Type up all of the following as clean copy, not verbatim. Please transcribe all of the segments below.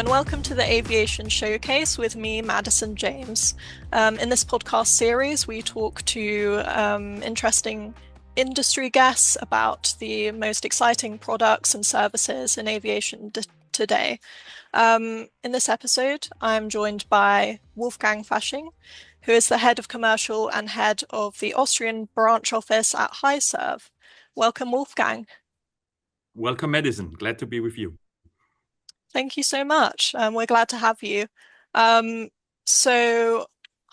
and welcome to the Aviation Showcase with me, Madison James. In this podcast series, we talk to interesting industry guests about the most exciting products and services in aviation today. In this episode, I'm joined by Wolfgang Fasching, who is the head of commercial and head of the Austrian Branch Office at HiSERV. Welcome, Wolfgang. Welcome, Madison. Glad to be with you. Thank you so much. We're glad to have you. So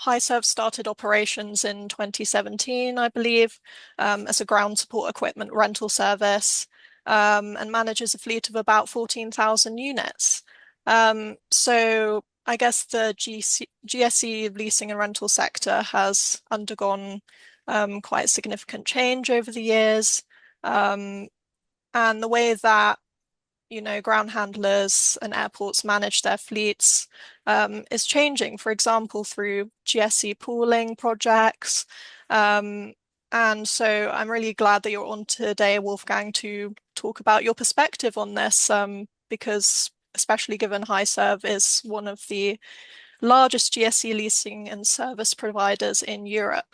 HiSERV started operations in 2017, I believe, as a ground support equipment rental service, and manages a fleet of about 14,000 units. So I guess the GSE leasing and rental sector has undergone quite significant change over the years. And the way that ground handlers and airports manage their fleets is changing, for example, through GSE pooling projects. And so I'm really glad that you're on today, Wolfgang, to talk about your perspective on this, because especially given HiSERV is one of the largest GSE leasing and service providers in Europe.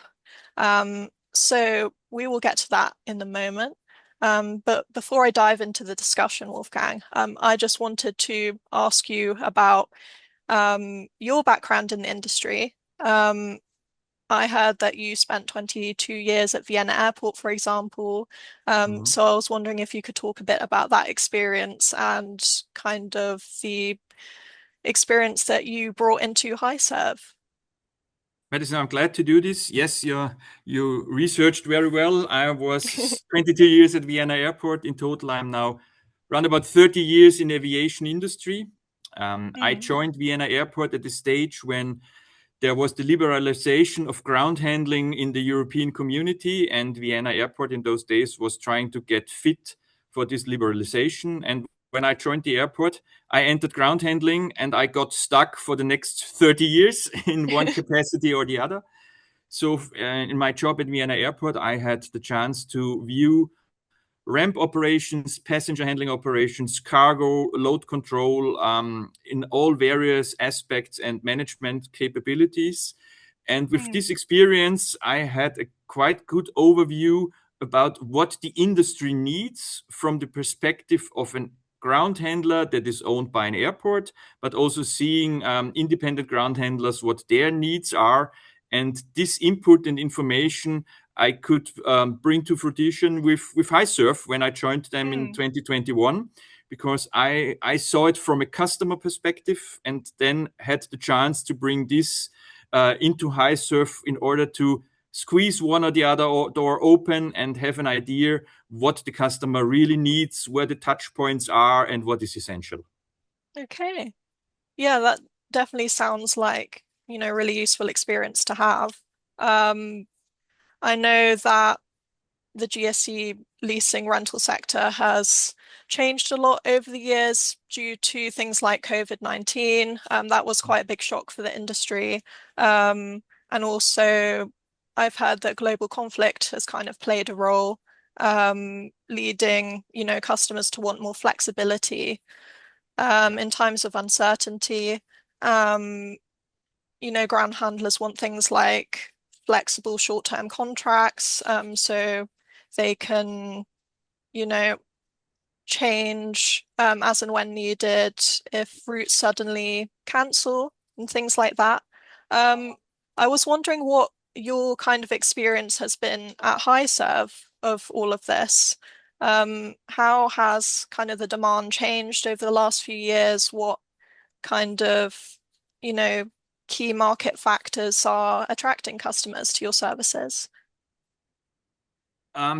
So we will get to that in a moment. But before I dive into the discussion, Wolfgang, I just wanted to ask you about your background in the industry. I heard that you spent 22 years at Vienna Airport, for example. So I was wondering if you could talk a bit about that experience and kind of the experience that you brought into HiSERV. Madison, I'm glad to do this. Yes, you researched very well. I was 22 years at Vienna Airport. In total, I'm now around about 30 years in aviation industry. I joined Vienna Airport at the stage when there was the liberalization of ground handling in the European community, and Vienna Airport in those days was trying to get fit for this liberalization. And when I joined the airport, I entered ground handling and I got stuck for the next 30 years in one capacity or the other. So in my job at Vienna Airport, I had the chance to view ramp operations, passenger handling operations, cargo, load control, in all various aspects and management capabilities. And with this experience, I had a quite good overview about what the industry needs from the perspective of an ground handler that is owned by an airport, but also seeing independent ground handlers, what their needs are. And this input and information I could bring to fruition with HiSERV when I joined them in 2021, because I saw it from a customer perspective and then had the chance to bring this into HiSERV in order to squeeze one or the other door open and have an idea what the customer really needs, where the touch points are, and what is essential. Okay. Yeah, that definitely sounds like, really useful experience to have. I know that the GSE leasing rental sector has changed a lot over the years due to things like COVID-19. That was quite a big shock for the industry. And also, I've heard that global conflict has kind of played a role, leading, customers to want more flexibility in times of uncertainty. Ground handlers want things like flexible short-term contracts, so they can, change as and when needed if routes suddenly cancel and things like that. I was wondering what your kind of experience has been at HiSERV of all of this. How has kind of the demand changed over the last few years? What kind of, key market factors are attracting customers to your services?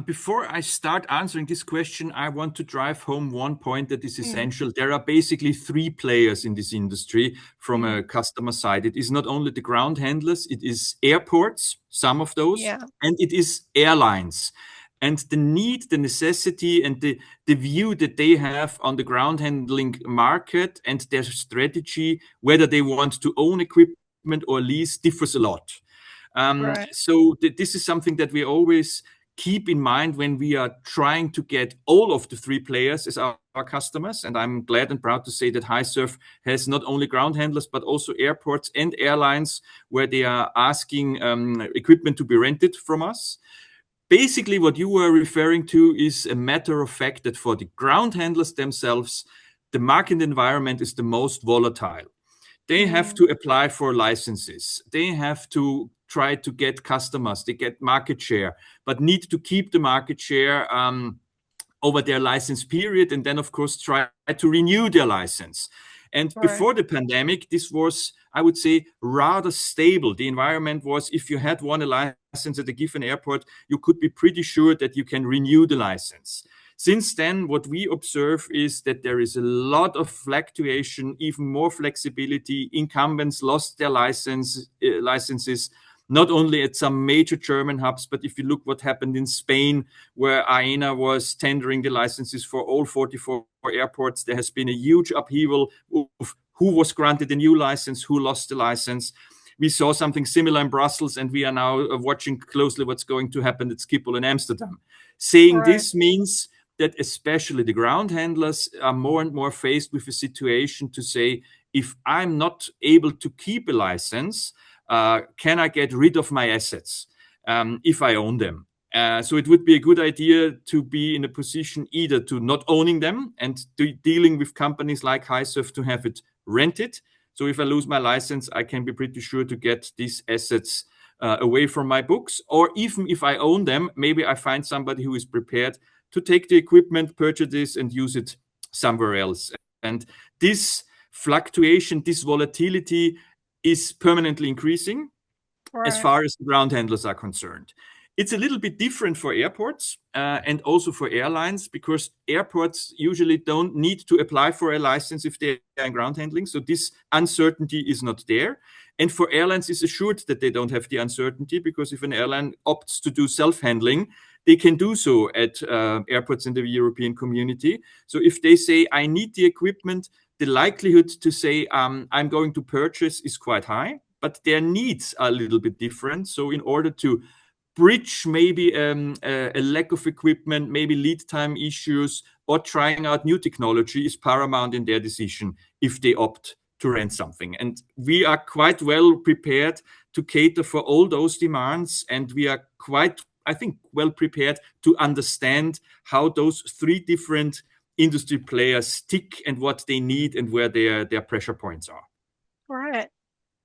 Before I start answering this question, I want to drive home one point that is essential. There are basically three players in this industry from a customer side. It is not only the ground handlers, it is airports, some of those, and it is airlines. And the need, the necessity, and the view that they have on the ground handling market and their strategy, whether they want to own equipment or lease, differs a lot. So this is something that we always keep in mind when we are trying to get all of the three players as our customers. And I'm glad and proud to say that HiSERV has not only ground handlers, but also airports and airlines where they are asking equipment to be rented from us. Basically, what you were referring to is a matter of fact that for the ground handlers themselves, the market environment is the most volatile. They have to apply for licenses. They have to try to get customers. They get market share, but need to keep the market share over their license period, and then, of course, try to renew their license. And Right. before the pandemic, this was, I would say, rather stable. The environment was, if you had won a license at a given airport, you could be pretty sure that you can renew the license. Since then, what we observe is that there is a lot of fluctuation, even more flexibility. Incumbents lost their licenses, not only at some major German hubs, but if you look what happened in Spain, where AENA was tendering the licenses for all 44 airports, there has been a huge upheaval of who was granted a new license, who lost the license. We saw something similar in Brussels, and we are now watching closely what's going to happen at Schiphol in Amsterdam. Saying Right. this means that especially the ground handlers are more and more faced with a situation to say, if I'm not able to keep a license, can I get rid of my assets if I own them? So it would be a good idea to be in a position either to not owning them and dealing with companies like HiSERV to have it rented. So if I lose my license, I can be pretty sure to get these assets away from my books. Or even if I own them, maybe I find somebody who is prepared to take the equipment, purchase this, and use it somewhere else. And this fluctuation, this volatility is permanently increasing as Right. far as the ground handlers are concerned. It's a little bit different for airports and also for airlines, because airports usually don't need to apply for a license if they are in ground handling. So this uncertainty is not there. And for airlines, it's assured that they don't have the uncertainty, because if an airline opts to do self-handling, they can do so at airports in the European community. So if they say, I need the equipment, the likelihood to say, I'm going to purchase is quite high, but their needs are a little bit different. So in order to bridge maybe a lack of equipment, maybe lead time issues, or trying out new technology is paramount in their decision if they opt to rent something. And we are quite well prepared to cater for all those demands. And we are quite, I think, well prepared to understand how those three different industry players tick and what they need and where their pressure points are. Right.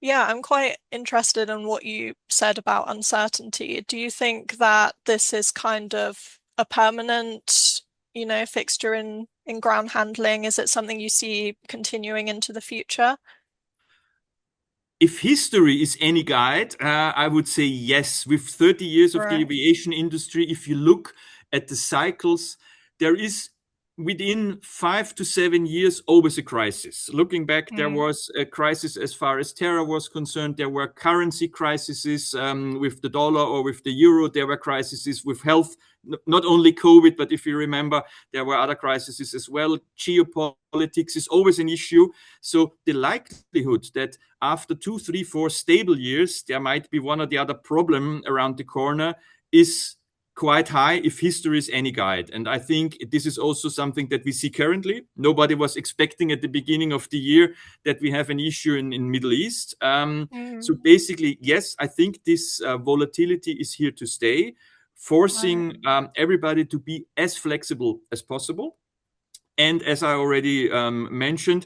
Yeah, I'm quite interested in what you said about uncertainty. Do you think that this is kind of a permanent, fixture in ground handling? Is it something you see continuing into the future? If history is any guide, I would say yes. With 30 years of the Right. aviation industry, if you look at the cycles, there is within 5 to 7 years always a crisis. Looking back, there Mm. was a crisis as far as terror was concerned. There were currency crises with the dollar or with the euro. There were crises with health, not only COVID, but if you remember, there were other crises as well. Geopolitics is always an issue. So the likelihood that after 2, 3, 4 stable years, there might be one or the other problem around the corner is quite high if history is any guide. And I think this is also something that we see currently. Nobody was expecting at the beginning of the year that we have an issue in Middle East. Mm. So basically, yes, I think this volatility is here to stay, Right. forcing everybody to be as flexible as possible. And as I already mentioned,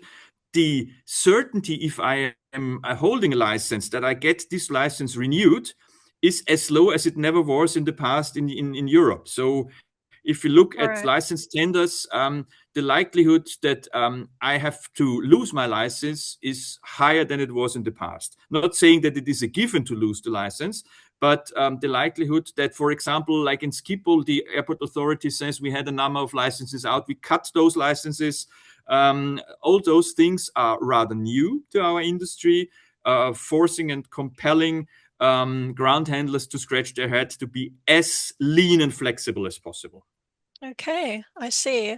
the certainty if I am holding a license that I get this license renewed is as low as it never was in the past in Europe. So if you look at Right. license tenders, the likelihood that I have to lose my license is higher than it was in the past. Not saying that it is a given to lose the license, but the likelihood that, for example, like in Schiphol, the airport authority says we had a number of licenses out, we cut those licenses. All those things are rather new to our industry, forcing and compelling ground handlers to scratch their head to be as lean and flexible as possible. Okay, I see.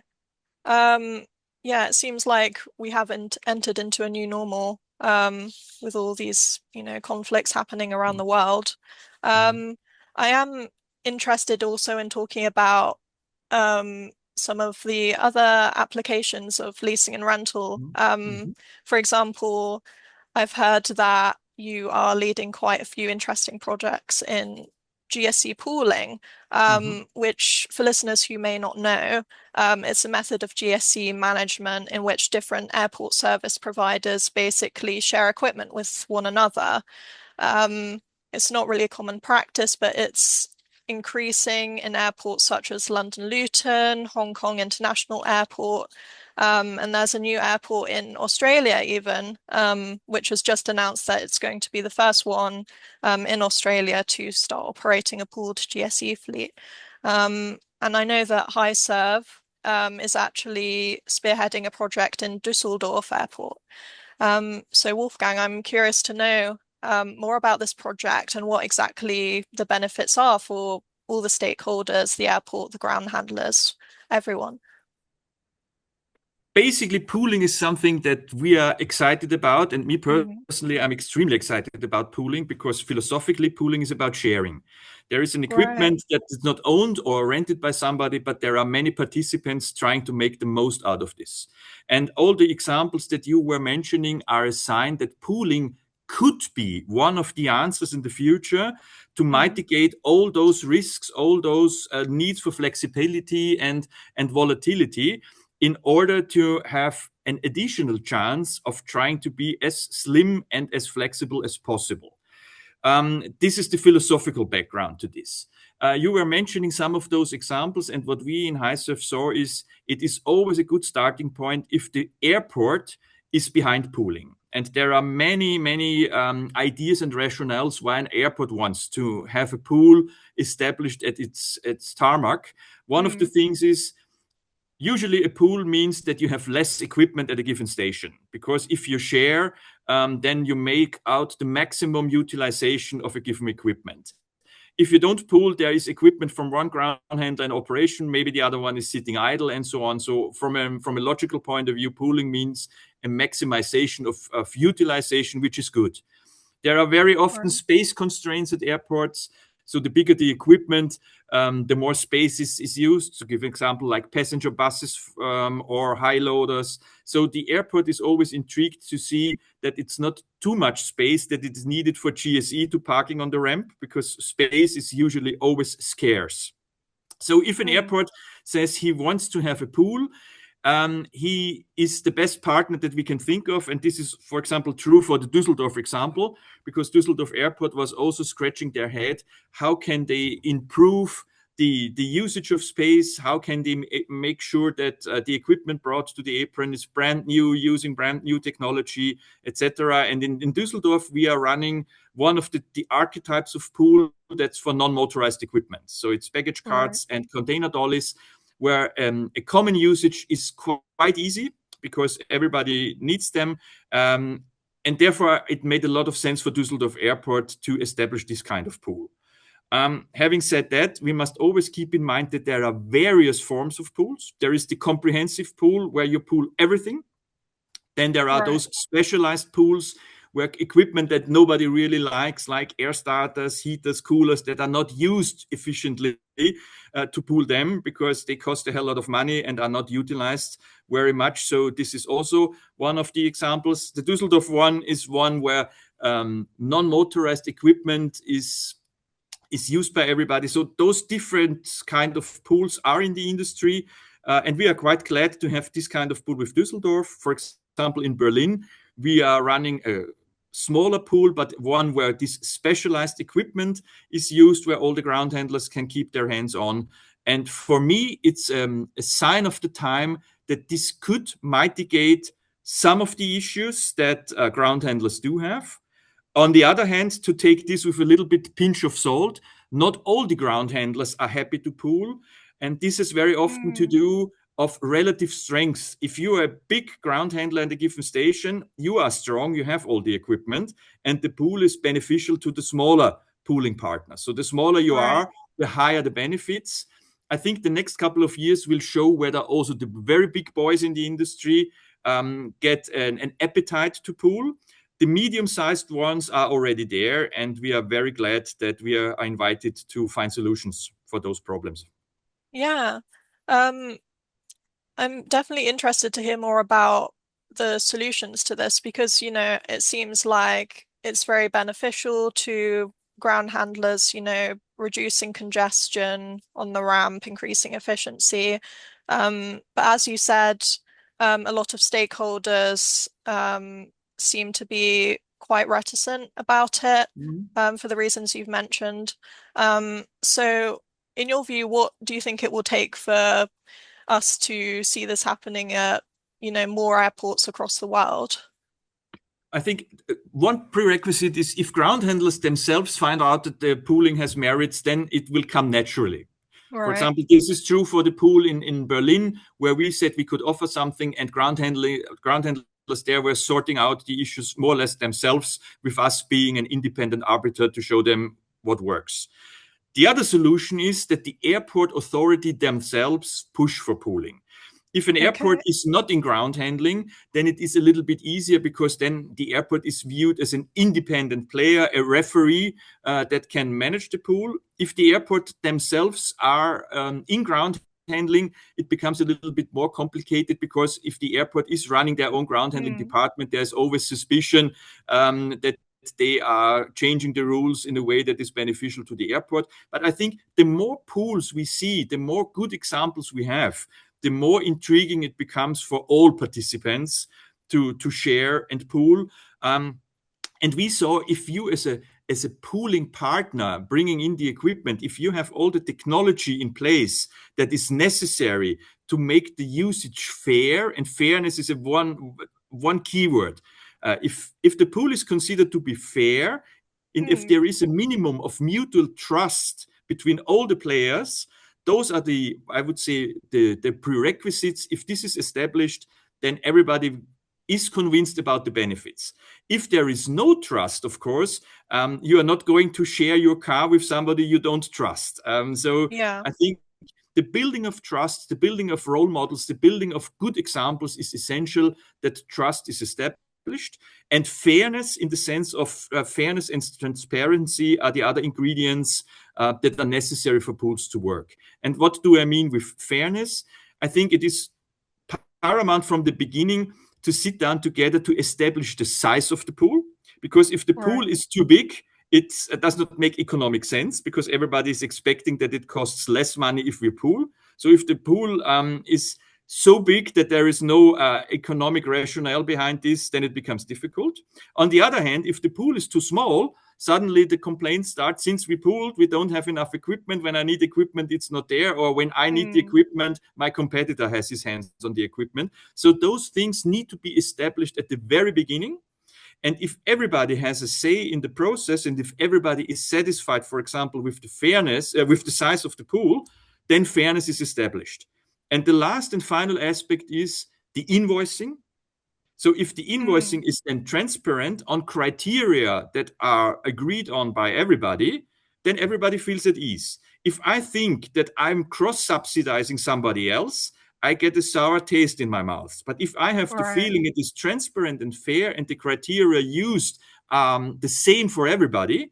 Um, yeah, it seems like we haven't entered into a new normal, with all these, conflicts happening around the world. Mm. Um, I am interested also in talking about some of the other applications of leasing and rental. Mhm. For example, I've heard that you are leading quite a few interesting projects in GSE pooling, Mhm. which for listeners who may not know, it's a method of GSE management in which different airport service providers basically share equipment with one another. Um, it's not really a common practice, but it's increasing in airports such as London Luton, Hong Kong International Airport, and there's a new airport in Australia even, which has just announced that it's going to be the first one in Australia to start operating a pooled GSE fleet. And I know that HiSERV is actually spearheading a project in Düsseldorf Airport. So Wolfgang, I'm curious to know more about this project and what exactly the benefits are for all the stakeholders, the airport, the ground handlers, everyone. Basically, pooling is something that we are excited about. And me Mm. personally, I'm extremely excited about pooling because philosophically, pooling is about sharing. There is an Right. equipment that is not owned or rented by somebody, but there are many participants trying to make the most out of this. And all the examples that you were mentioning are a sign that pooling could be one of the answers in the future to Mm. mitigate all those risks, all those needs for flexibility and volatility in order to have an additional chance of trying to be as slim and as flexible as possible. This is the philosophical background to this. You were mentioning some of those examples, and what we in HiSERV saw is it is always a good starting point if the airport is behind pooling. And there are many, many ideas and rationales why an airport wants to have a pool established at its tarmac. One of the Mm. things is usually a pool means that you have less equipment at a given station, because if you share, then you make out the maximum utilization of a given equipment. If you don't pool, there is equipment from one ground handler in operation, maybe the other one is sitting idle and so on. So from a logical point of view, pooling means a maximization of utilization, which is good. There are very often Right. space constraints at airports. So the bigger the equipment, the more space is used. To give an example, like passenger buses or high loaders. So the airport is always intrigued to see that it's not too much space that it is needed for GSE to parking on the ramp, because space is usually always scarce. So if an Mm. airport says he wants to have a pool, he is the best partner that we can think of. And this is, for example, true for the Düsseldorf example, because Düsseldorf Airport was also scratching their head. How can they improve the usage of space? How can they make sure that the equipment brought to the apron is brand new, using brand new technology, etc.? And in Düsseldorf, we are running one of the archetypes of pool that's for non-motorized equipment. So it's baggage Right. carts and container dollies, where a common usage is quite easy because everybody needs them. And therefore, it made a lot of sense for Düsseldorf Airport to establish this kind of pool. Having said that, we must always keep in mind that there are various forms of pools. There is the comprehensive pool where you pool everything. Then there are Right. those specialized pools where equipment that nobody really likes, like air starters, heaters, coolers, that are not used efficiently to pool them because they cost a hell lot of money and are not utilized very much. So this is also one of the examples. The Düsseldorf one is one where non-motorized equipment is used by everybody. So those different kind of pools are in the industry. And we are quite glad to have this kind of pool with Düsseldorf. For example, in Berlin, we are running a smaller pool, but one where this specialized equipment is used, where all the ground handlers can keep their hands on. And for me, it's a sign of the time that this could mitigate some of the issues that ground handlers do have. On the other hand, to take this with a little bit pinch of salt, not all the ground handlers are happy to pool. And this is very often to Mm. do of relative strength. If you are a big ground handler in a given station, you are strong, you have all the equipment, and the pool is beneficial to the smaller pooling partner. So the smaller you Right. are, the higher the benefits. I think the next couple of years will show whether also the very big boys in the industry get an appetite to pool. The medium-sized ones are already there, and we are very glad that we are invited to find solutions. for those problems. Yeah. Um, I'm definitely interested to hear more about the solutions to this because, it seems like it's very beneficial to ground handlers, reducing congestion on the ramp, increasing efficiency. But as you said, a lot of stakeholders seem to be quite reticent about it, Mhm. for the reasons you've mentioned. So in your view, what do you think it will take for us to see this happening at, more airports across the world? I think one prerequisite is if ground handlers themselves find out that the pooling has merits, then it will come naturally. For Right. example, this is true for the pool in Berlin, where we said we could offer something, and ground handlers there were sorting out the issues more or less themselves, with us being an independent arbiter to show them what works. The other solution is that the airport authority themselves push for pooling. If an airport Okay. is not in ground handling, then it is a little bit easier because then the airport is viewed as an independent player, a referee that can manage the pool. If the airport themselves are in ground handling, it becomes a little bit more complicated because if the airport is running their own ground handling Mm. department, there's always suspicion that they are changing the rules in a way that is beneficial to the airport. But I think the more pools we see, the more good examples we have, the more intriguing it becomes for all participants to share and pool. And we saw if you as a pooling partner bringing in the equipment, if you have all the technology in place that is necessary to make the usage fair, and fairness is one keyword. If the pool is considered to be fair, and if Mm. there is a minimum of mutual trust between all the players, those are I would say, the prerequisites. If this is established, then everybody is convinced about the benefits. If there is no trust, of course, you are not going to share your car with somebody you don't trust. So Yeah. I think the building of trust, the building of role models, the building of good examples is essential, that trust is established. And fairness, in the sense of fairness and transparency, are the other ingredients that are necessary for pools to work. And what do I mean with fairness? I think it is paramount from the beginning to sit down together to establish the size of the pool. Because if the pool Right. is too big, it does not make economic sense because everybody is expecting that it costs less money if we pool. So if the pool is so big that there is no economic rationale behind this, then it becomes difficult. On the other hand, if the pool is too small, suddenly the complaints start. Since we pooled, we don't have enough equipment. When I need equipment, it's not there. Or when I need the Mm. equipment, my competitor has his hands on the equipment. So those things need to be established at the very beginning. And if everybody has a say in the process, and if everybody is satisfied, for example, with the fairness, with the size of the pool, then fairness is established. And the last and final aspect is the invoicing. So if the invoicing Mm. is then transparent on criteria that are agreed on by everybody, then everybody feels at ease. If I think that I'm cross-subsidizing somebody else, I get a sour taste in my mouth. But if I have the Right. feeling it is transparent and fair and the criteria used the same for everybody,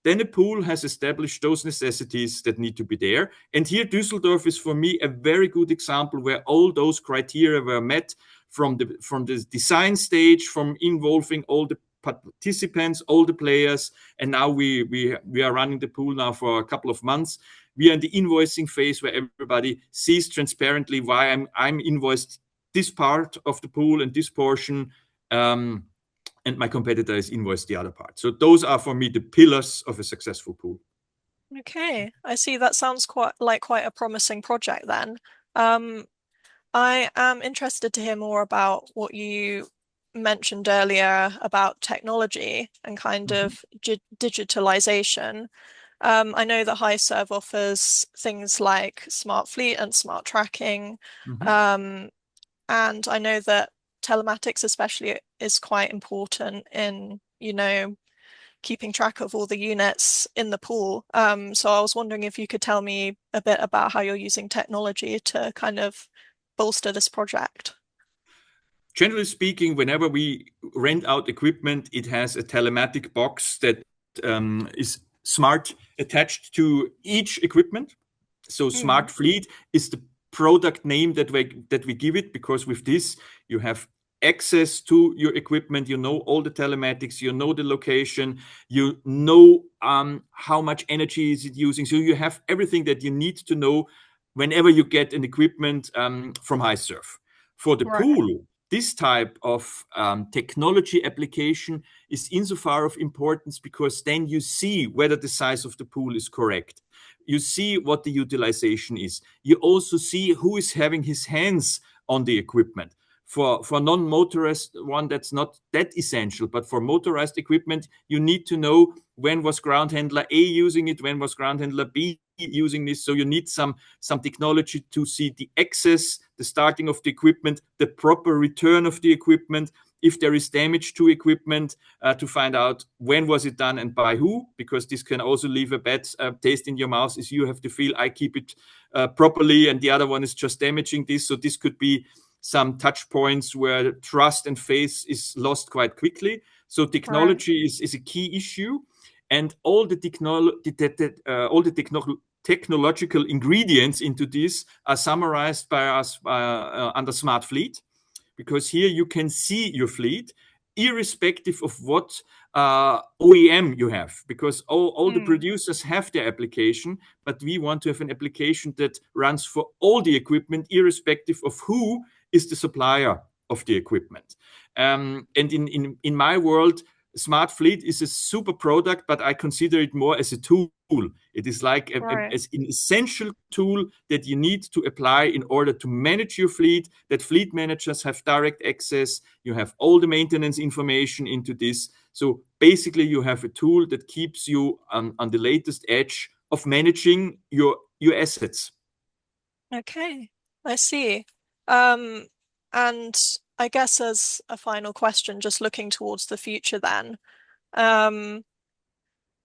then a pool has established those necessities that need to be there. And here, Düsseldorf is for me a very good example where all those criteria were met from the design stage, from involving all the participants, all the players, and now we are running the pool now for a couple of months. We are in the invoicing phase where everybody sees transparently why I'm invoiced this part of the pool and this portion, and my competitor is invoiced the other part. So those are for me the pillars of a successful pool. Okay. I see. That sounds quite a promising project then. Um, I am interested to hear more about what you mentioned earlier about technology and kind Mhm. of digitalization. I know that HiSERV offers things like smart fleet and smart tracking. Mhm. Um, and I know that telematics especially is quite important in, keeping track of all the units in the pool. So I was wondering if you could tell me a bit about how you're using technology to kind of bolster this project. Generally speaking, whenever we rent out equipment, it has a telematic box that is smart attached to each equipment. So Mm. smart fleet is the product name that we give it, because with this you have access to your equipment, you know all the telematics, you know the location, you know how much energy is it using. So you have everything that you need to know whenever you get an equipment from HiSERV. For the Right. pool, this type of technology application is insofar of importance because then you see whether the size of the pool is correct. You see what the utilization is. You also see who is having his hands on the equipment. For non-motorized one, that's not that essential, but for motorized equipment, you need to know when was ground handler A using it, when was ground handler B using this. So you need some technology to see the access, the starting of the equipment, the proper return of the equipment, if there is damage to equipment, to find out when was it done and by who, because this can also leave a bad taste in your mouth, is you have to feel I keep it properly and the other one is just damaging this. So this could be some touch points where trust and faith is lost quite quickly. So Right. technology is a key issue, and all the technological ingredients into this are summarized by us under Smart Fleet, because here you can see your fleet irrespective of what OEM you have, because all the Mm. producers have their application, but we want to have an application that runs for all the equipment irrespective of who is the supplier of the equipment. And in my world, Smart Fleet is a super product, but I consider it more as a tool. It is like Right. as an essential tool that you need to apply in order to manage your fleet, that fleet managers have direct access. You have all the maintenance information into this. So basically, you have a tool that keeps you on the latest edge of managing your assets. Okay. I see. Um, and I guess as a final question, just looking towards the future then, um,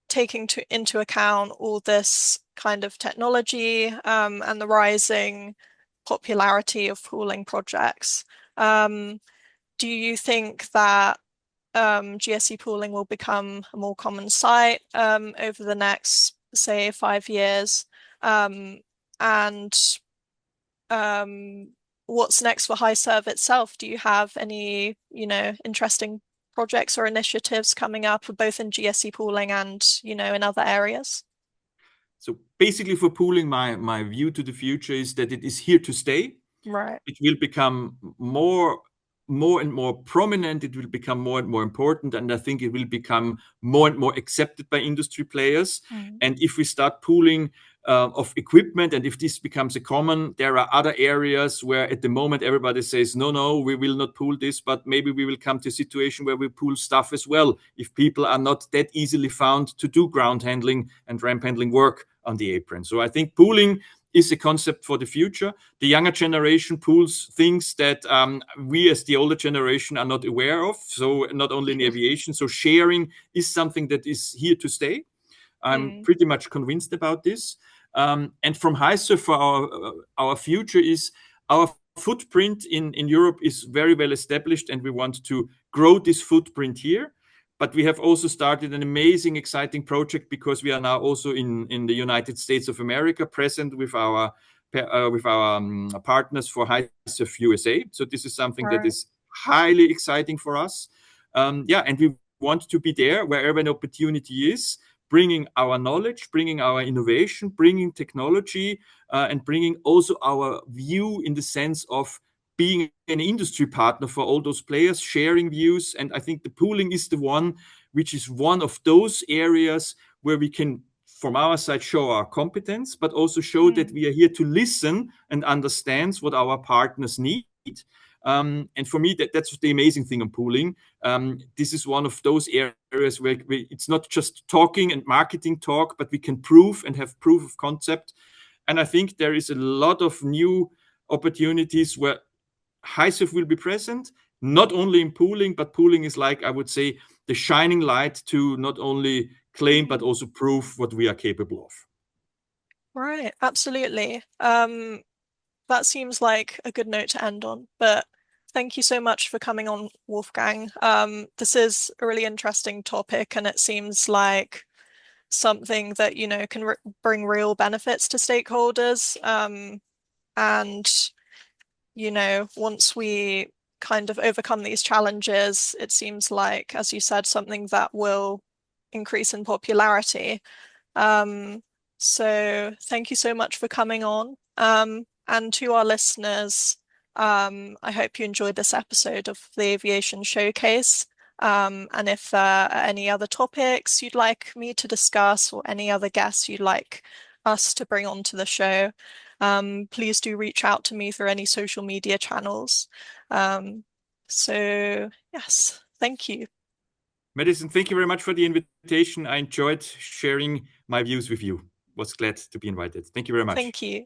taking into account all this kind of technology, and the rising popularity of pooling projects, um, do you think that GSE pooling will become a more common sight over the next, say, 5 years? Um, and um, what's next for HiSERV itself? Do you have any, interesting projects or initiatives coming up, both in GSE pooling and, in other areas? So basically, for pooling, my view to the future is that it is here to stay. Right. It will become more and more prominent. It will become more and more important, and I think it will become more and more accepted by industry players. Mm. And if we start pooling of equipment, and if this becomes a common, there are other areas where at the moment everybody says no, no, we will not pool this, but maybe we will come to a situation where we pool stuff as well if people are not that easily found to do ground handling and ramp handling work on the apron. So I think pooling is a concept for the future. The younger generation pools things that we as the older generation are not aware of. So not only in aviation, so sharing is something that is here to stay. I'm Mm. pretty much convinced about this. And from HiSERV, for our future is our footprint in Europe is very well established, and we want to grow this footprint here. But we have also started an amazing, exciting project because we are now also in the United States of America present with our partners for HiSERV USA. So this is something that Right. is highly exciting for us. And we want to be there wherever an opportunity is, bringing our knowledge, bringing our innovation, bringing technology, and bringing also our view in the sense of being an industry partner for all those players, sharing views. And I think the pooling is the one which is one of those areas where we can, from our side, show our competence, but also show that Mm. we are here to listen and understand what our partners need. And for me, that's the amazing thing on pooling. This is one of those areas where it's not just talking and marketing talk, but we can prove and have proof of concept. And I think there is a lot of new opportunities where HiSERV will be present, not only in pooling, but pooling is like, I would say, the shining light to not only claim, but Mm. also prove what we are capable of. Right. Absolutely. That seems like a good note to end on, but thank you so much for coming on, Wolfgang. This is a really interesting topic, and it seems like something that, can bring real benefits to stakeholders. And, once we kind of overcome these challenges, it seems like, as you said, something that will increase in popularity. Um, so thank you so much for coming on. And to our listeners, I hope you enjoyed this episode of the Aviation Showcase. And if there are any other topics you'd like me to discuss or any other guests you'd like us to bring onto the show, please do reach out to me through any social media channels. So yes, thank you. Madison, thank you very much for the invitation. I enjoyed sharing my views with you. Was glad to be invited. Thank you very much. Thank you.